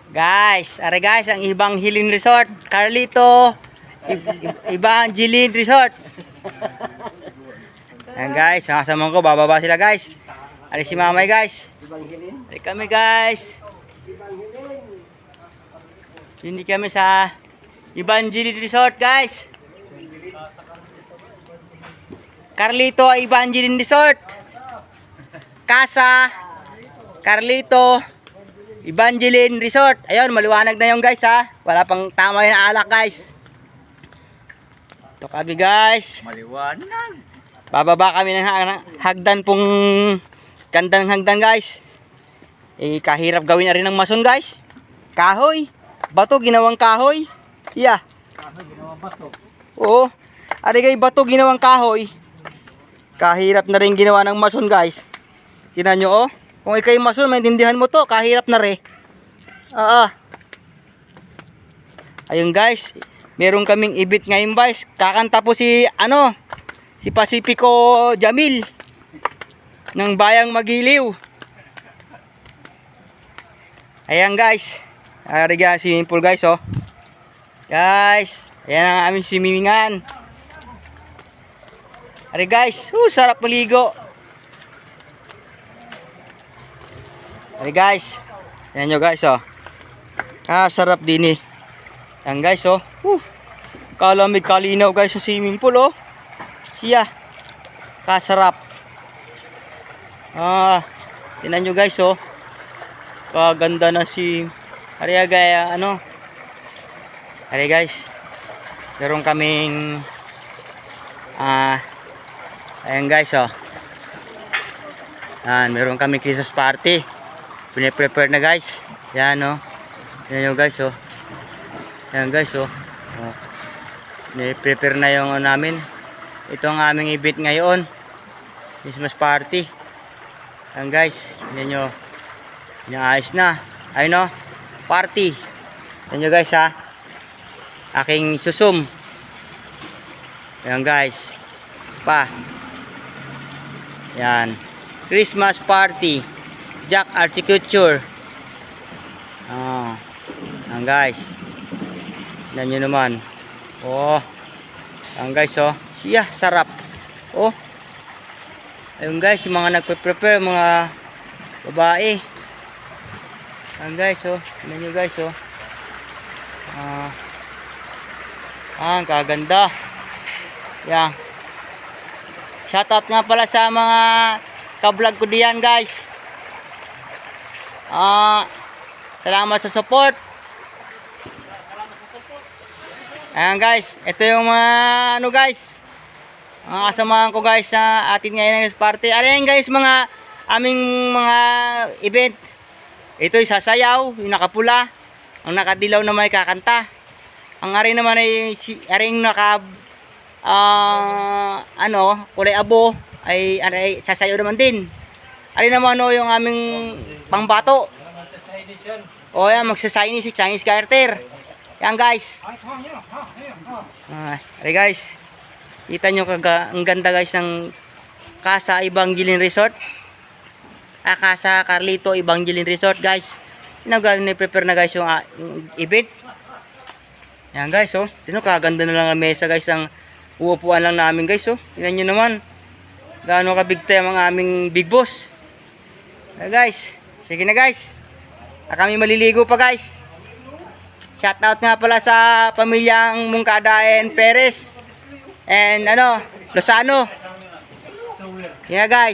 Guys, are guys, ang Evangeline Resort, Carlito, Evangeline Resort. Ayan guys, kasama ko, bababa sila guys. Ari si Mamay guys. Ari kami guys. Hindi kami sa Evangeline Resort guys. Carlito Evangeline Resort. Casa Carlito Evangeline Resort. Ayun, maliwanag na yung guys ha. Wala pang tama yung alak guys. Ito kami guys. Maliwanag. Bababa kami ng hagdan pong gandang hagdan guys. Kahirap gawin na rin ng mason guys. Kahoy. Bato ginawang kahoy. Yeah. Kahoy ginawang bato. Oo. Ari kay bato ginawang kahoy. Kahirap na rin ginawa ng mason guys. Tingnan nyo oh. Kung ikay mason, maintindihan mo to. Kahirap na rin. Ayun guys. Meron kaming ibit ngayon guys. Kakanta po si si Pacifico Jamil ng Bayang Magiliw. Ayan guys. Ari guys, swimming pool guys oh. Guys, ayan ang aming swimingan. Ari guys, sarap maligo. Ari guys, ayan nyo guys oh. Sarap din eh. Ayan guys oh. Kalamig kalinaw guys sa swimming pool oh. Siya. Kasarap. Tingnan nyo guys oh. Kaganda na si Ari gaya Ari guys. Meron kaming ayan guys oh. Meron kaming Christmas party. Pine-prepare na guys. Yan oh. Yan yung guys oh. Yan guys oh. Pine-prepare na yung namin. Ito ang aming event ngayon. Christmas party. Yan guys. Yan nyo. Inaayos na. Ayun oh. Party. Yan nyo guys ha. Aking susum. Yan guys. Yan. Christmas party. Jack Architecture. Yan guys. Yan nyo naman. Oh. Yan guys oh. Siya, sarap. Oh. Ayun guys, yung mga nagpe-prepare, mga babae. Yan guys oh. Yan nyo guys oh. Ang kaganda. Yan. Shoutout nga pala sa mga ka-vlog ko diyan guys. Salamat sa support. Ayan guys, ito yung mga guys, mga kasamahan ko guys sa atin ngayon ng party. Ayan guys, mga aming mga event. Ito yung sasayaw, yung nakapula. Ang nakadilaw na may kakanta. Ang ari naman ay aring naka kulay abo ay sasayaw naman din. Ari naman yung aming pangbato. O yan, magsasayaw si Chinese Carter. Yan guys. Ari guys. Kita nyo ang ganda guys ng Casa Evangeline Resort. Casa Carlito Evangeline Resort guys. Prepare na guys yung event. Yan guys oh. Tino kaganda na lang ang mesa guys. Ang uupuan lang namin guys oh. Tingnan nyo naman. Gaano ka big time ang aming big boss. Guys. Sige na guys. Kami maliligo pa guys. Shoutout nga pala sa pamilyang Mungkada and Perez and Lozano. Yeah guys.